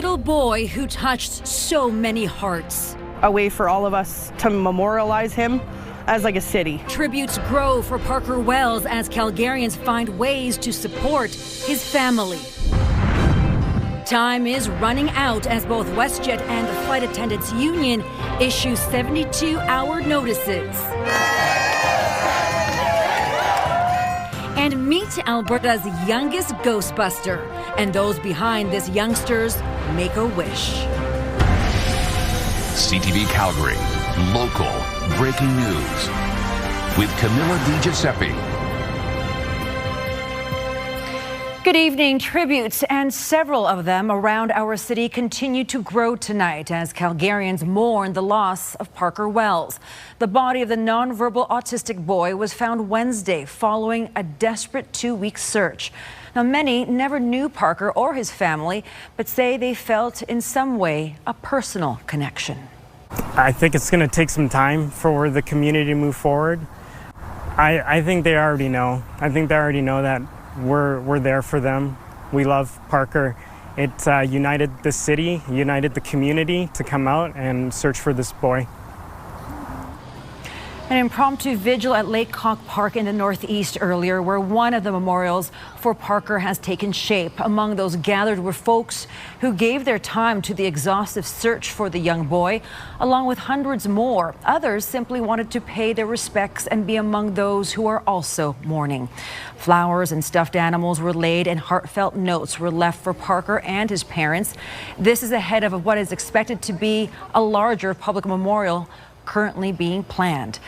little boy who touched so many hearts. A way for all of us to memorialize him as like a city. Tributes grow for Parker Wells as Calgarians find ways to support his family. Time is running out as both WestJet and the Flight Attendants Union issue 72-hour notices. And meet Alberta's youngest Ghostbuster, and those behind this youngster's Make-A-Wish. CTV Calgary, local breaking news with Camilla DiGiuseppe. Good evening. Tributes, and several of them around our city, continue to grow tonight as Calgarians mourn the loss of Parker Wells. The body of the nonverbal autistic boy was found Wednesday following a desperate 2-week search. Now, many never knew Parker or his family, but say they felt in some way a personal connection. I think it's going to take some time for the community to move forward. I think they already know. I think they already know that we're there for them. We love Parker. It united the city, united the community to come out and search for this boy. An impromptu vigil at Laycock Park in the Northeast earlier, where one of the memorials for Parker has taken shape. Among those gathered were folks who gave their time to the exhaustive search for the young boy, along with hundreds more. Others simply wanted to pay their respects and be among those who are also mourning. Flowers and stuffed animals were laid and heartfelt notes were left for Parker and his parents. This is ahead of what is expected to be a larger public memorial currently being planned.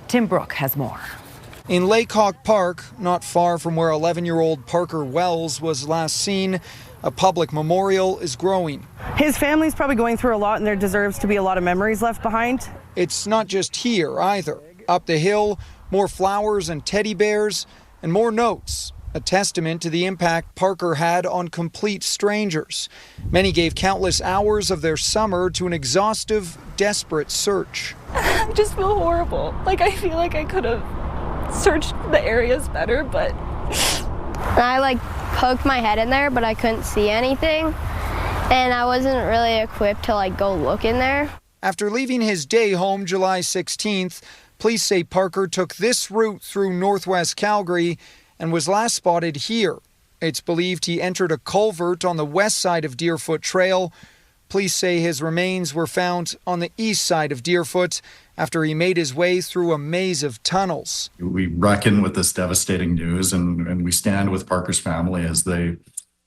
Tim Brooke has more. In Laycock Park, not far from where 11-year-old Parker Wells was last seen, a public memorial is growing. His family's probably going through a lot, and there deserves to be a lot of memories left behind. It's not just here either. Up the hill, more flowers and teddy bears, and more notes, a testament to the impact Parker had on complete strangers. Many gave countless hours of their summer to an exhaustive, desperate search. I just feel horrible. Like, I feel like I could have searched the areas better, but... I poked my head in there, but I couldn't see anything. And I wasn't really equipped to go look in there. After leaving his day home July 16th, police say Parker took this route through northwest Calgary and was last spotted here. It's believed he entered a culvert on the west side of Deerfoot Trail. Police say his remains were found on the east side of Deerfoot after he made his way through a maze of tunnels. We reckon with this devastating news, and we stand with Parker's family as they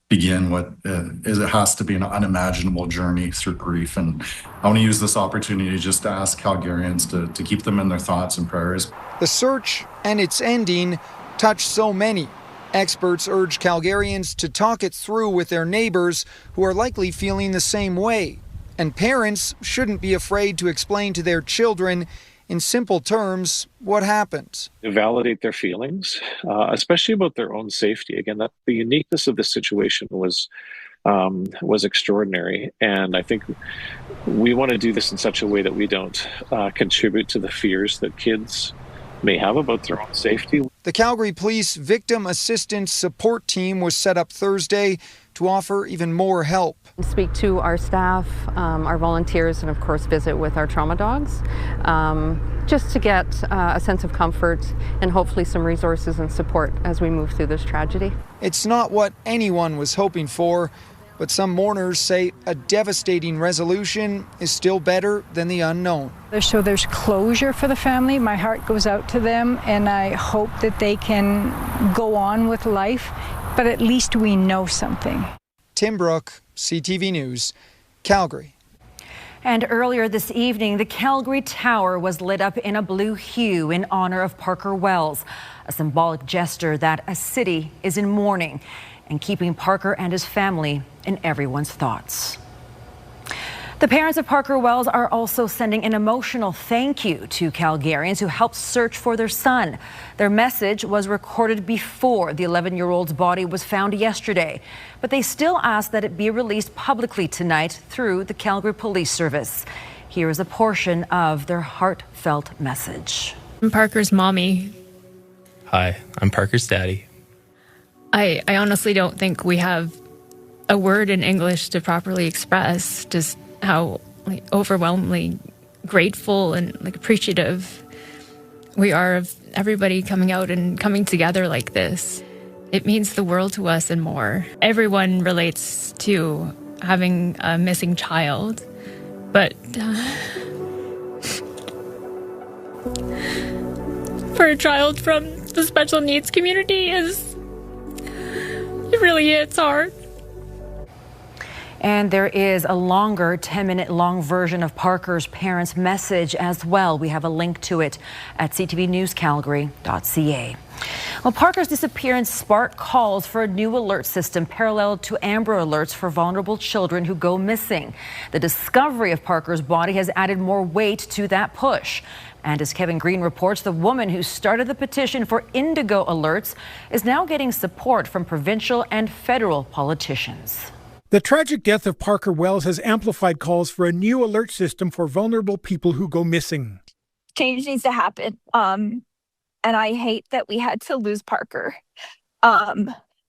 begin what it has to be an unimaginable journey through grief. And I want to use this opportunity just to ask Calgarians to keep them in their thoughts and prayers. The search and its ending touched so many. Experts urge Calgarians to talk it through with their neighbors who are likely feeling the same way. And parents shouldn't be afraid to explain to their children in simple terms what happened. Validate their feelings, especially about their own safety. Again, that the uniqueness of the situation was extraordinary. And I think we want to do this in such a way that we don't contribute to the fears that kids may have about their own safety. The Calgary Police Victim Assistance Support Team was set up Thursday to offer even more help. Speak to our staff, our volunteers, and of course visit with our trauma dogs, just to get a sense of comfort and hopefully some resources and support as we move through this tragedy. It's not what anyone was hoping for, but some mourners say a devastating resolution is still better than the unknown. So there's closure for the family. My heart goes out to them, and I hope that they can go on with life, but at least we know something. Tim Brooke, CTV News, Calgary. And earlier this evening, the Calgary Tower was lit up in a blue hue in honor of Parker Wells, a symbolic gesture that a city is in mourning and keeping Parker and his family in everyone's thoughts. The parents of Parker Wells are also sending an emotional thank you to Calgarians who helped search for their son. Their message was recorded before the 11-year-old's body was found yesterday, but they still ask that it be released publicly tonight through the Calgary Police Service. Here is a portion of their heartfelt message. I'm Parker's mommy. Hi, I'm Parker's daddy. I honestly don't think we have a word in English to properly express just how overwhelmingly grateful and appreciative we are of everybody coming out and coming together like this. It means the world to us and more. Everyone relates to having a missing child, but for a child from the special needs community it really hits hard. And there is a longer 10-minute long version of Parker's parents' message as well. We have a link to it at ctvnewscalgary.ca. Well, Parker's disappearance sparked calls for a new alert system parallel to Amber Alerts for vulnerable children who go missing. The discovery of Parker's body has added more weight to that push. And as Kevin Green reports, the woman who started the petition for Indigo Alerts is now getting support from provincial and federal politicians. The tragic death of Parker Wells has amplified calls for a new alert system for vulnerable people who go missing. Change needs to happen. And I hate that we had to lose Parker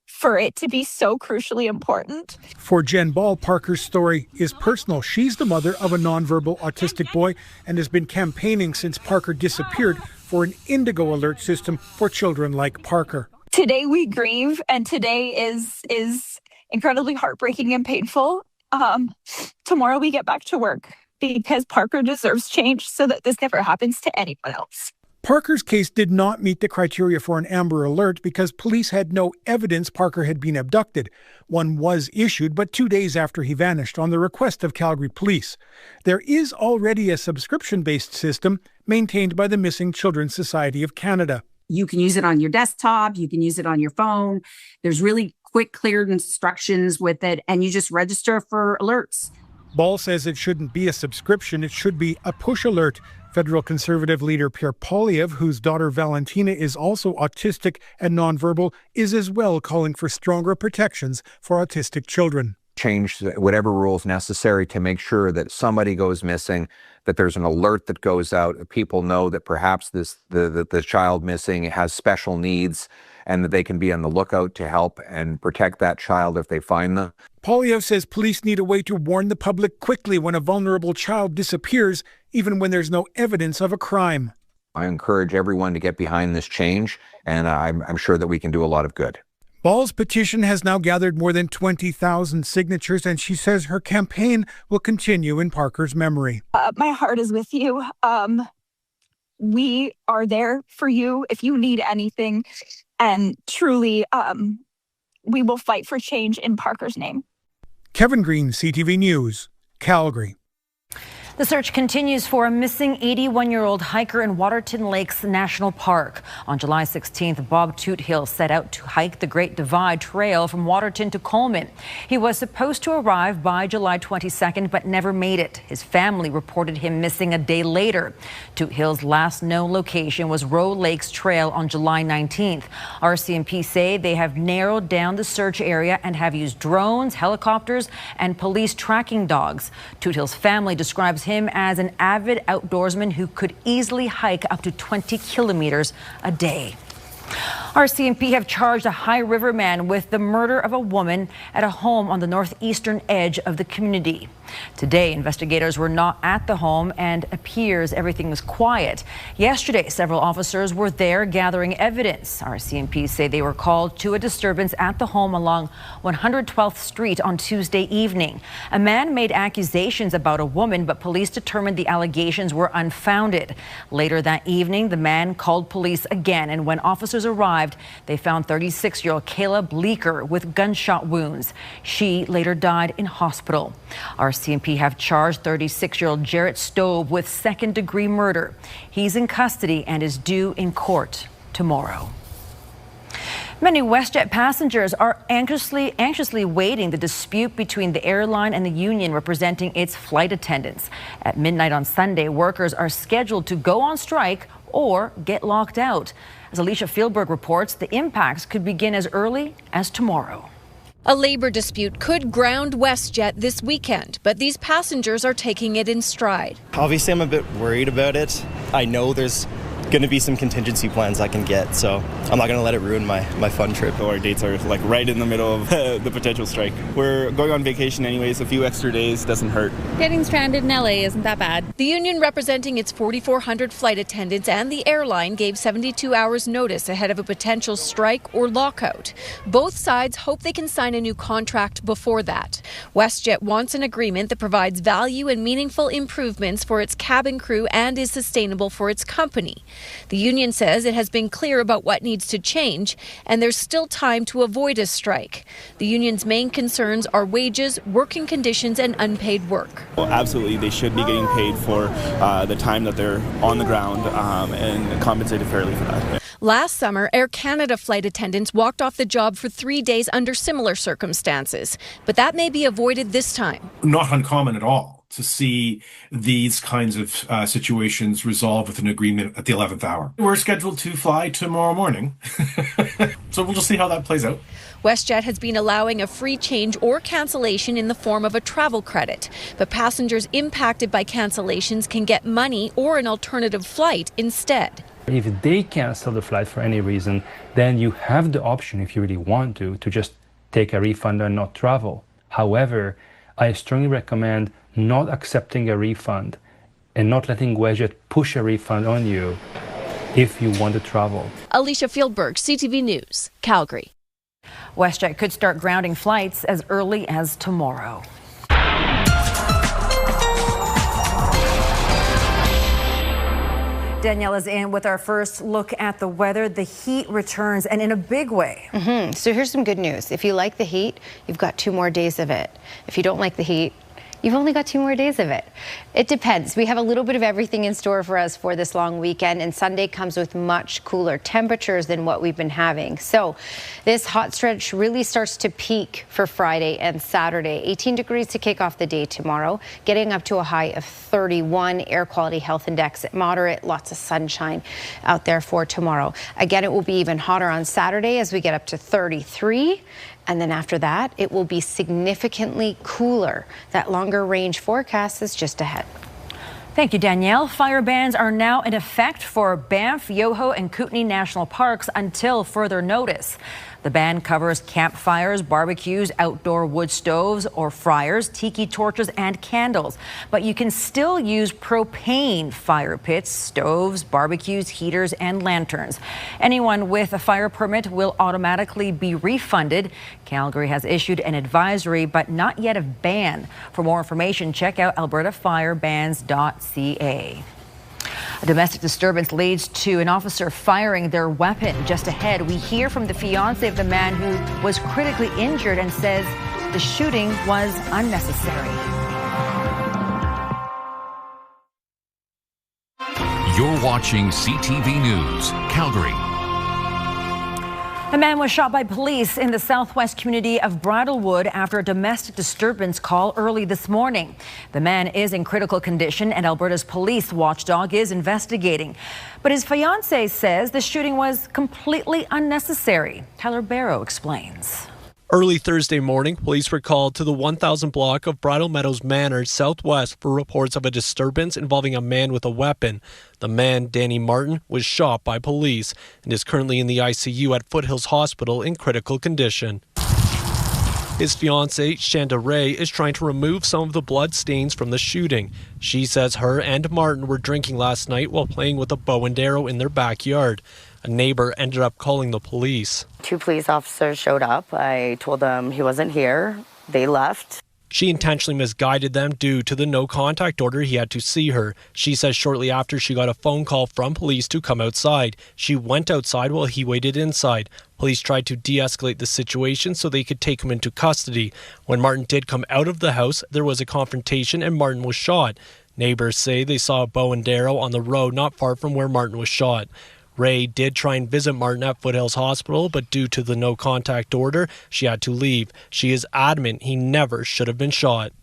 for it to be so crucially important. For Jen Ball, Parker's story is personal. She's the mother of a nonverbal autistic boy and has been campaigning since Parker disappeared for an Indigo Alert system for children like Parker. Today we grieve, and today is incredibly heartbreaking and painful. Tomorrow we get back to work because Parker deserves change so that this never happens to anyone else. Parker's case did not meet the criteria for an Amber Alert because police had no evidence Parker had been abducted. One was issued, but 2 days after he vanished on the request of Calgary Police. There is already a subscription-based system maintained by the Missing Children Society of Canada. You can use it on your desktop, you can use it on your phone. There's really quick, clear instructions with it, and you just register for alerts. Ball says it shouldn't be a subscription, it should be a push alert. Federal Conservative leader Pierre Poilievre, whose daughter Valentina is also autistic and nonverbal, is as well calling for stronger protections for autistic children. Change whatever rules necessary to make sure that somebody goes missing, that there's an alert that goes out, that people know that perhaps the child missing has special needs and that they can be on the lookout to help and protect that child if they find them. Poilievre says police need a way to warn the public quickly when a vulnerable child disappears, even when there's no evidence of a crime. I encourage everyone to get behind this change, and I'm sure that we can do a lot of good. Ball's petition has now gathered more than 20,000 signatures, and she says her campaign will continue in Parker's memory. My heart is with you. We are there for you if you need anything. And truly, we will fight for change in Parker's name. Kevin Green, CTV News, Calgary. The search continues for a missing 81-year-old hiker in Waterton Lakes National Park. On July 16th, Bob Toothill set out to hike the Great Divide Trail from Waterton to Coleman. He was supposed to arrive by July 22nd, but never made it. His family reported him missing a day later. Toothill's last known location was Roe Lakes Trail on July 19th. RCMP say they have narrowed down the search area and have used drones, helicopters, and police tracking dogs. Toothill's family describes him as an avid outdoorsman who could easily hike up to 20 kilometers a day. RCMP have charged a High River man with the murder of a woman at a home on the northeastern edge of the community. Today, investigators were not at the home and appears everything was quiet. Yesterday, several officers were there gathering evidence. RCMP say they were called to a disturbance at the home along 112th Street on Tuesday evening. A man made accusations about a woman, but police determined the allegations were unfounded. Later that evening, the man called police again, and when officers arrived, they found 36-year-old Kayla Bleeker with gunshot wounds. She later died in hospital. RCMP have charged 36-year-old Jarrett Stove with second-degree murder. He's in custody and is due in court tomorrow. Many WestJet passengers are anxiously waiting the dispute between the airline and the union representing its flight attendants. At midnight on Sunday, workers are scheduled to go on strike or get locked out. As Alicia Fieldberg reports, the impacts could begin as early as tomorrow. A labor dispute could ground WestJet this weekend, but these passengers are taking it in stride. Obviously, I'm a bit worried about it. I know there's going to be some contingency plans I can get, so I'm not going to let it ruin my fun trip. Our dates are like right in the middle of the potential strike. We're going on vacation anyways, a few extra days doesn't hurt. Getting stranded in LA isn't that bad. The union representing its 4,400 flight attendants and the airline gave 72 hours notice ahead of a potential strike or lockout. Both sides hope they can sign a new contract before that. WestJet wants an agreement that provides value and meaningful improvements for its cabin crew and is sustainable for its company. The union says it has been clear about what needs to change, and there's still time to avoid a strike. The union's main concerns are wages, working conditions, and unpaid work. Well, absolutely, they should be getting paid for the time that they're on the ground and compensated fairly for that. Last summer, Air Canada flight attendants walked off the job for 3 days under similar circumstances, but that may be avoided this time. Not uncommon at all to see these kinds of situations resolved with an agreement at the 11th hour. We're scheduled to fly tomorrow morning, so we'll just see how that plays out. WestJet has been allowing a free change or cancellation in the form of a travel credit, but passengers impacted by cancellations can get money or an alternative flight instead. If they cancel the flight for any reason, then you have the option, if you really want to just take a refund and not travel. However, I strongly recommend not accepting a refund and not letting WestJet push a refund on you if you want to travel. Alicia Fieldberg, CTV News, Calgary. WestJet could start grounding flights as early as tomorrow. Danielle is in with our first look at the weather. The heat returns, and in a big way. So here's some good news. If you like the heat, you've got 2 more days of it. If you don't like the heat, you've only got 2 more days of it. It depends. We have a little bit of everything in store for us for this long weekend, and Sunday comes with much cooler temperatures than what we've been having. So this hot stretch really starts to peak for Friday and Saturday. 18 degrees to kick off the day tomorrow, getting up to a high of 31. Air quality health index at moderate, lots of sunshine out there for tomorrow. Again, it will be even hotter on Saturday as we get up to 33. And then after that, it will be significantly cooler. That longer range forecast is just ahead. Thank you, Danielle. Fire bans are now in effect for Banff, Yoho, and Kootenay National Parks until further notice. The ban covers campfires, barbecues, outdoor wood stoves or fryers, tiki torches, and candles. But you can still use propane fire pits, stoves, barbecues, heaters, and lanterns. Anyone with a fire permit will automatically be refunded. Calgary has issued an advisory, but not yet a ban. For more information, check out albertafirebans.ca. A domestic disturbance leads to an officer firing their weapon. Just ahead, we hear from the fiance of the man who was critically injured and says the shooting was unnecessary. You're watching CTV News, Calgary. A man was shot by police in the southwest community of Bridlewood after a domestic disturbance call early this morning. The man is in critical condition and Alberta's police watchdog is investigating. But his fiancée says the shooting was completely unnecessary. Tyler Barrow explains. Early Thursday morning, police were called to the 1000 block of Bridle Meadows Manor southwest for reports of a disturbance involving a man with a weapon. The man, Danny Martin, was shot by police and is currently in the ICU at Foothills Hospital in critical condition. His fiancée, Shanda Ray, is trying to remove some of the blood stains from the shooting. She says her and Martin were drinking last night while playing with a bow and arrow in their backyard. A neighbor ended up calling the police. 2 police officers showed up. I told them he wasn't here. They left. She intentionally misguided them due to the no contact order. He had to see her. She says shortly after she got a phone call from police to come outside. She went outside while he waited inside. Police tried to de-escalate the situation so they could take him into custody. When Martin did come out of the house, there was a confrontation and Martin was shot. Neighbors say they saw a bow and arrow on the road not far from where Martin was shot. Ray did try and visit Martin at Foothills Hospital, but due to the no contact order, she had to leave. She is adamant he never should have been shot.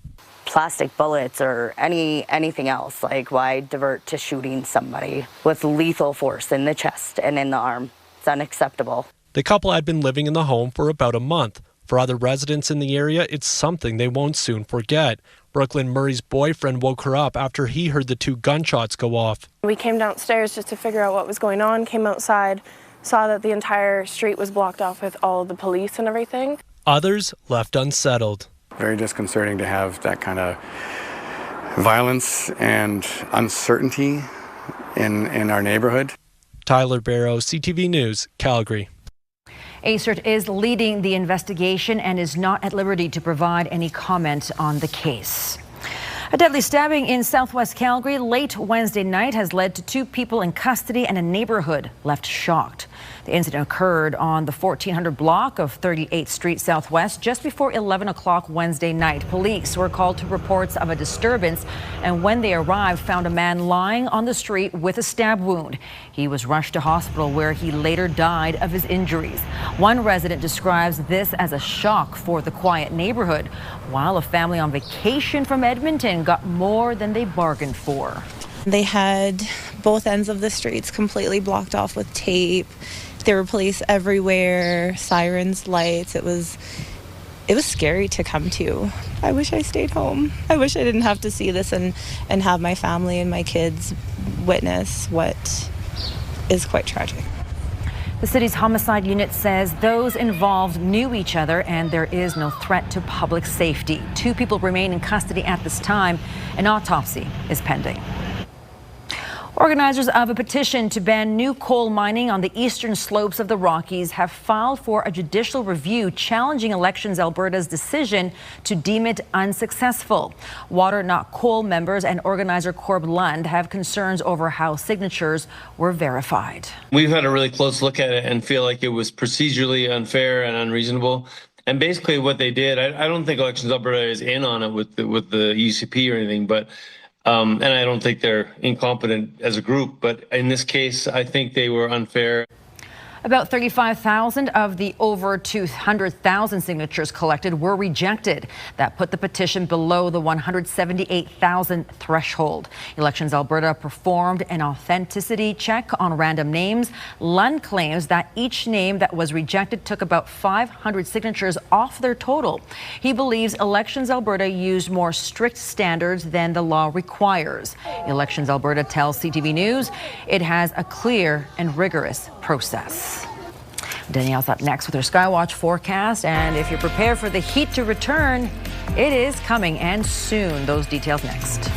Plastic bullets or anything else, like why divert to shooting somebody with lethal force in the chest and in the arm? It's unacceptable. The couple had been living in the home for about a month. For other residents in the area, it's something they won't soon forget. Brooklyn Murray's boyfriend woke her up after he heard the 2 gunshots go off. We came downstairs just to figure out what was going on, came outside, saw that the entire street was blocked off with all the police and everything. Others left unsettled. Very disconcerting to have that kind of violence and uncertainty in our neighborhood. Tyler Barrow, CTV News, Calgary. ACERT is leading the investigation and is not at liberty to provide any comment on the case. A deadly stabbing in southwest Calgary late Wednesday night has led to 2 people in custody and a neighborhood left shocked. The incident occurred on the 1400 block of 38th Street Southwest just before 11 o'clock Wednesday night. Police were called to reports of a disturbance, and when they arrived, found a man lying on the street with a stab wound. He was rushed to hospital where he later died of his injuries. One resident describes this as a shock for the quiet neighborhood, while a family on vacation from Edmonton got more than they bargained for. They had both ends of the streets completely blocked off with tape. There were police everywhere, sirens, lights. It was scary to come to. I wish I stayed home. I wish I didn't have to see this and have my family and my kids witness what is quite tragic. The city's homicide unit says those involved knew each other and there is no threat to public safety. 2 people remain in custody at this time. An autopsy is pending. Organizers of a petition to ban new coal mining on the eastern slopes of the Rockies have filed for a judicial review challenging Elections Alberta's decision to deem it unsuccessful. Water Not Coal members and organizer Corb Lund have concerns over how signatures were verified. We've had a really close look at it and feel like it was procedurally unfair and unreasonable. And basically what they did, I don't think Elections Alberta is in on it with the UCP or anything, but and I don't think they're incompetent as a group, but in this case, I think they were unfair. About 35,000 of the over 200,000 signatures collected were rejected. That put the petition below the 178,000 threshold. Elections Alberta performed an authenticity check on random names. Lund claims that each name that was rejected took about 500 signatures off their total. He believes Elections Alberta used more strict standards than the law requires. Elections Alberta tells CTV News it has a clear and rigorous process. Danielle's up next with her Skywatch forecast, and if you're prepared for the heat to return, it is coming and soon. Those details next.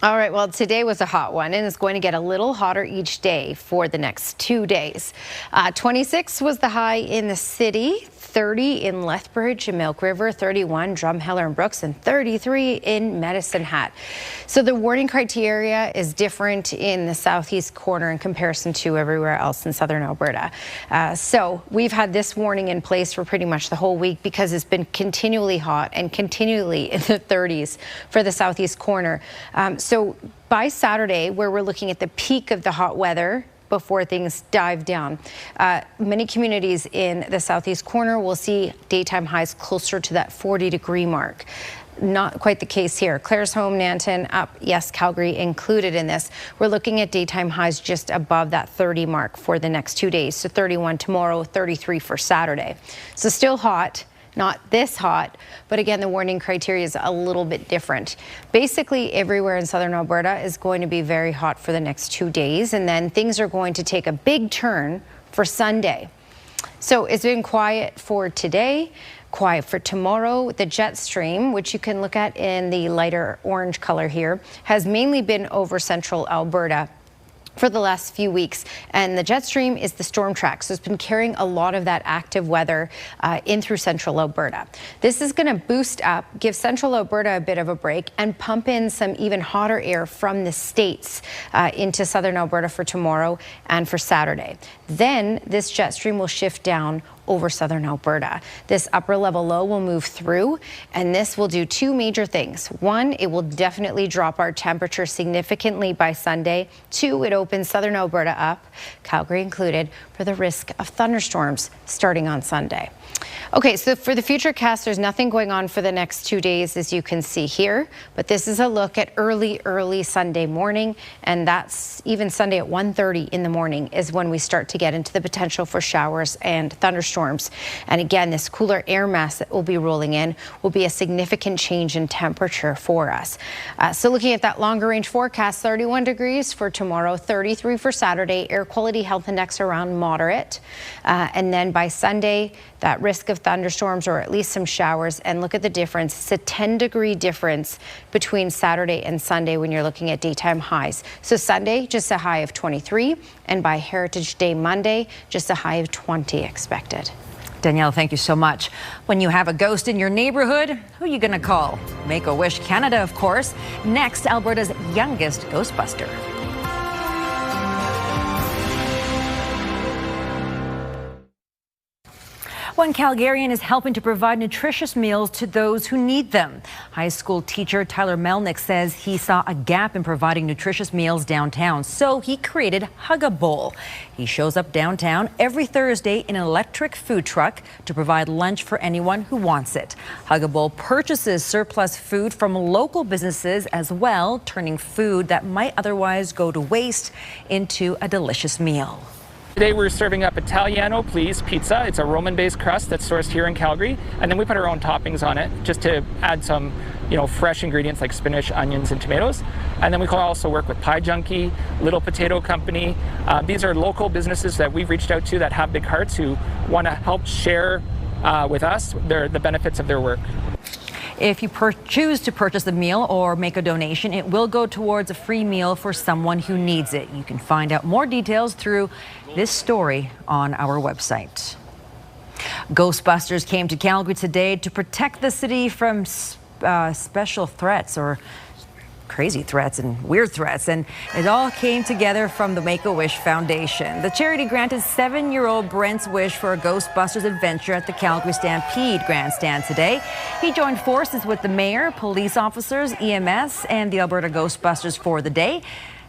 All right, well, today was a hot one, and it's going to get a little hotter each day for the next 2 days. 26 was the high in the city, 30 in Lethbridge and Milk River, 31 Drumheller and Brooks, and 33 in Medicine Hat. So the warning criteria is different in the southeast corner in comparison to everywhere else in southern Alberta. So we've had this warning in place for pretty much the whole week because it's been continually hot and continually in the 30s for the southeast corner. So by Saturday, where we're looking at the peak of the hot weather before things dive down, many communities in the southeast corner will see daytime highs closer to that 40-degree mark. Not quite the case here. Claresholm, Nanton, up, yes, Calgary included in this. We're looking at daytime highs just above that 30 mark for the next 2 days. So 31 tomorrow, 33 for Saturday. So still hot. Not this hot, but again, the warning criteria is a little bit different. Basically, everywhere in southern Alberta is going to be very hot for the next 2 days, and then things are going to take a big turn for Sunday. So it's been quiet for today, quiet for tomorrow. The jet stream, which you can look at in the lighter orange color here, has mainly been over central Alberta for the last few weeks, and the jet stream is the storm track, so it's been carrying a lot of that active weather in through central Alberta. This is going to boost up, give central Alberta a bit of a break, and pump in some even hotter air from the states into southern Alberta for tomorrow and for Saturday. Then this jet stream will shift down over southern Alberta. This upper level low will move through, and this will do 2 major things. 1, it will definitely drop our temperature significantly by Sunday. 2, it opens southern Alberta up, Calgary included, for the risk of thunderstorms starting on Sunday. Okay, so for the futurecast, there's nothing going on for the next 2 days, as you can see here. But this is a look at early Sunday morning, and that's even Sunday at 1:30 in the morning is when we start to get into the potential for showers and thunderstorms. And again, this cooler air mass that will be rolling in will be a significant change in temperature for us. So looking at that longer range forecast, 31 degrees for tomorrow, 33 for Saturday, air quality health index around moderate. And then by Sunday, that risk of thunderstorms or at least some showers. And look at the difference. It's a 10-degree difference between Saturday and Sunday when you're looking at daytime highs. So Sunday, just a high of 23, and by Heritage Day Monday, just a high of 20 expected. Danielle, thank you so much. When you have a ghost in your neighborhood, who are you going to call? Make-A-Wish Canada, of course. Next, Alberta's youngest Ghostbuster. One Calgarian is helping to provide nutritious meals to those who need them. High school teacher Tyler Melnick says he saw a gap in providing nutritious meals downtown, so he created Hug-A-Bowl. He shows up downtown every Thursday in an electric food truck to provide lunch for anyone who wants it. Hug-A-Bowl purchases surplus food from local businesses as well, turning food that might otherwise go to waste into a delicious meal. Today we're serving up Italiano Please pizza. It's a Roman-based crust that's sourced here in Calgary, and then we put our own toppings on it just to add some, fresh ingredients like spinach, onions, and tomatoes. And then we can also work with Pie Junkie, Little Potato Company. These are local businesses that we've reached out to that have big hearts who want to help share with us the benefits of their work. If you choose to purchase the meal or make a donation, it will go towards a free meal for someone who needs it. You can find out more details through this story on our website. Ghostbusters came to Calgary today to protect the city from special threats or crazy threats and weird threats, and it all came together from the Make-A-Wish Foundation. The charity granted 7-year-old Brent's wish for a Ghostbusters adventure at the Calgary Stampede Grandstand today. He joined forces with the mayor, police officers, EMS, and the Alberta Ghostbusters for the day.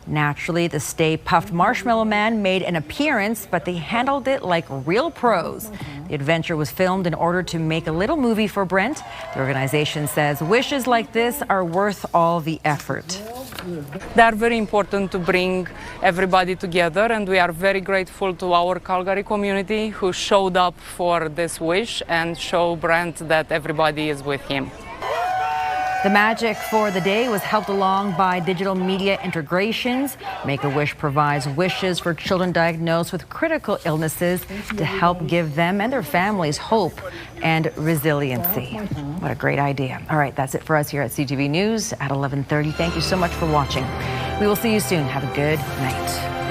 Naturally, the Stay Puft Marshmallow Man made an appearance, but they handled it like real pros. The adventure was filmed in order to make a little movie for Brent. The organization says wishes like this are worth all the effort. They are very important to bring everybody together, and we are very grateful to our Calgary community who showed up for this wish and show Brent that everybody is with him. The magic for the day was helped along by digital media integrations. Make-A-Wish provides wishes for children diagnosed with critical illnesses to help give them and their families hope and resiliency. What a great idea. All right, that's it for us here at CTV News at 11:30. Thank you so much for watching. We will see you soon. Have a good night.